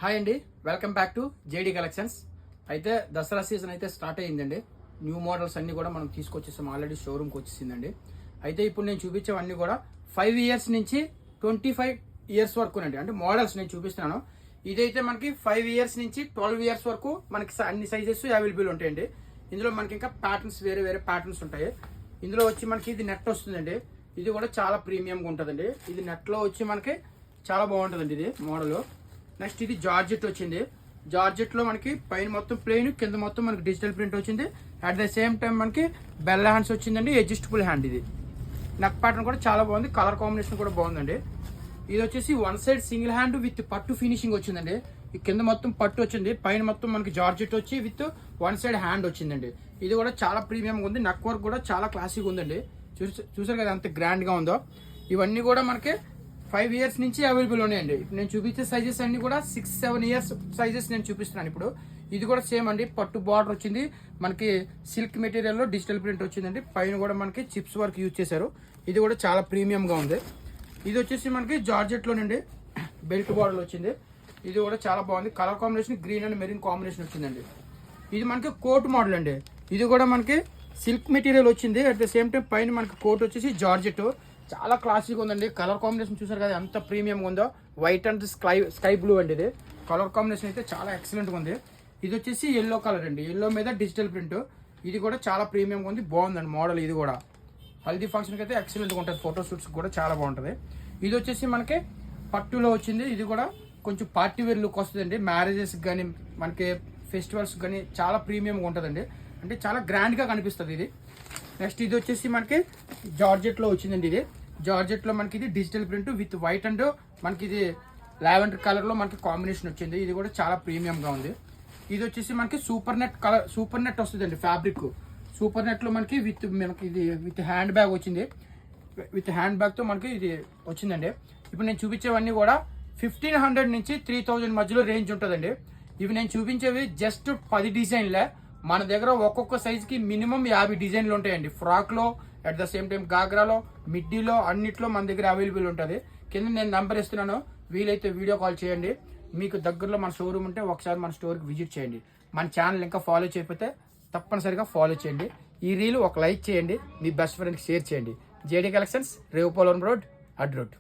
Hi అండి, welcome back to JD collections. అయితే Dasara season అయితే స్టార్ట్ అయ్యిందండి. న్యూ మోడల్స్ అన్ని కూడా మనం తీసుకొచ్చేసాం, ఆల్రెడీ షోరూమ్కి వచ్చేసిందండి. అయితే ఇప్పుడు నేను చూపించేవన్నీ కూడా 5 ఇయర్స్ నుంచి 25 ఇయర్స్ వరకు అండి. అంటే మోడల్స్ నేను చూపిస్తున్నాను. ఇదైతే మనకి 5 ఇయర్స్ నుంచి 12 ఇయర్స్ వరకు మనకి అన్ని సైజెస్ అవైలబుల్ ఉంటాయండి. ఇందులో మనకి ఇంకా ప్యాటర్న్స్ వేరే వేరే ప్యాటర్న్స్ ఉంటాయి. ఇందులో వచ్చి మనకి ఇది నెట్ వస్తుందండి. ఇది కూడా చాలా ప్రీమియంగా ఉంటుందండి. ఇది నెట్లో వచ్చి మనకి చాలా బాగుంటుందండి ఇది మోడల్. నెక్స్ట్ ఇది జార్జెట్ వచ్చింది. జార్జెట్ లో మనకి పైన మొత్తం ప్లెయిన్, కింద మొత్తం మనకి డిజిటల్ ప్రింట్ వచ్చింది. అట్ ద సేమ్ టైం మనకి బెల్ హ్యాండ్స్ వచ్చిందండి, అడ్జస్టబుల్ హ్యాండ్. ఇది నెక్ ప్యాటర్న్ కూడా చాలా బాగుంది, కలర్ కాంబినేషన్ కూడా బాగుందండి. ఇది వచ్చేసి one side single hand with పట్టు ఫినిషింగ్ వచ్చిందండి. ఈ కింద మొత్తం పట్టు వచ్చింది, పైన మొత్తం మనకి జార్జెట్ వచ్చి విత్ వన్ సైడ్ హ్యాండ్ వచ్చిందండి. ఇది కూడా చాలా ప్రీమియంగా ఉంది. నెక్ వర్క్ కూడా చాలా క్లాసిక్ ఉందండి. చూసారు కదా ఎంత గ్రాండ్ గా ఉందో. ఇవన్నీ కూడా మనకి 5 ఇయర్స్ నుంచి అవైలబుల్ ఉన్నాయండి. నేను చూపించే సైజెస్ అన్ని కూడా 6-7 ఇయర్స్ సైజెస్ నేను చూపిస్తున్నాను ఇప్పుడు. ఇది కూడా సేమ్ అండి, పట్టు బార్డర్ వచ్చింది, మనకి సిల్క్ మెటీరియల్ లో డిజిటల్ ప్రింట్ వచ్చిందండి. పైన కూడా మనకి చిప్స్ వర్క్ యూజ్ చేశారు. ఇది కూడా చాలా ప్రీమియం గా ఉంది. ఇది వచ్చేసి మనకి జార్జెట్ లోనండి, బెల్ట్ బార్డర్ వచ్చింది. ఇది కూడా చాలా బాగుంది. Colour combination green and maroon combination వచ్చిందండి. ఇది మనకి కోట్ మోడల్ అండి. ఇది కూడా మనకి సిల్క్ మెటీరియల్ వచ్చింది. అట్ ద సేమ్ టైం పైన మనకి కోట్ వచ్చేసి జార్జెట్. చాలా క్లాసిక్ ఉందండి. కలర్ కాంబినేషన్ చూసారు కదా ఎంత ప్రీమియం ఉందో. వైట్ అండ్ స్కై బ్లూ అండి. ఇది కలర్ కాంబినేషన్ అయితే చాలా ఎక్సలెంట్ గా ఉంది. ఇది వచ్చేసి ఎల్లో కలర్ అండి, ఎల్లో మీద డిజిటల్ ప్రింట్. ఇది కూడా చాలా ప్రీమియం గా ఉంది, బాగుందండి మోడల్. ఇది కూడా హల్దీ ఫంక్షన్కి అయితే ఎక్సలెంట్ గా ఉంటుంది, ఫోటో షూట్స్ కూడా చాలా బాగుంటుంది. ఇది వచ్చేసి మనకి పట్టులో వచ్చింది. ఇది కూడా కొంచెం పార్టీ వేర్ లుక్ వస్తుందండి. మ్యారేజెస్ కానీ మనకి ఫెస్టివల్స్ కానీ చాలా ప్రీమియంగా ఉంటుందండి. అంటే చాలా గ్రాండ్ గా కనిపిస్తుంది ఇది. నెక్స్ట్ ఇది వచ్చేసి మనకి జార్జెట్ లో వచ్చిందండి. ఇది జార్జెట్ లో మనకి ఇది digital print with white and మనకి ఇది లావెండర్ కలర్ లో మనకి కాంబినేషన్ వచ్చింది. ఇది కూడా చాలా ప్రీమియం గా ఉంది. ఇది వచ్చేసి మనకి super net colour, super net వస్తుందండి ఫ్యాబ్రిక్. సూపర్ నెట్ లో మనకి మనకి ఇది విత్ హ్యాండ్ బ్యాగ్ వచ్చింది. విత్ హ్యాండ్ బ్యాగ్ తో మనకి ఇది వచ్చిందండి. ఇప్పుడు నేను చూపించేవన్నీ కూడా 1500 నుంచి 3000 మధ్యలో రేంజ్ ఉంటుందండి. ఇవి నేను చూపించేవి జస్ట్ 10 డిజైన్లే. మన దగ్గర ఒక్కొక్క సైజుకి మినిమం 50 డిజైన్లు ఉంటాయండి. ఫ్రాక్ లో, అట్ ద సేమ్ టైం గాగ్రాలో, మిడ్డీలో అన్నిట్లో మన దగ్గర అవైలబుల్ ఉంటుంది. కింద నేను నెంబర్ ఇస్తున్నాను, వీలైతే వీడియో కాల్ చేయండి. మీకు దగ్గరలో మన షోరూమ్ ఉంటే ఒకసారి మన స్టోర్కి విజిట్ చేయండి. మన ఛానల్ ఇంకా ఫాలో చేయకపోతే తప్పనిసరిగా ఫాలో చేయండి. ఈ రీల్ ఒక లైక్ చేయండి, మీ బెస్ట్ ఫ్రెండ్కి షేర్ చేయండి. జేడీ కలెక్షన్స్, రేవుపోలవరం రోడ్, అడ్ రోడ్.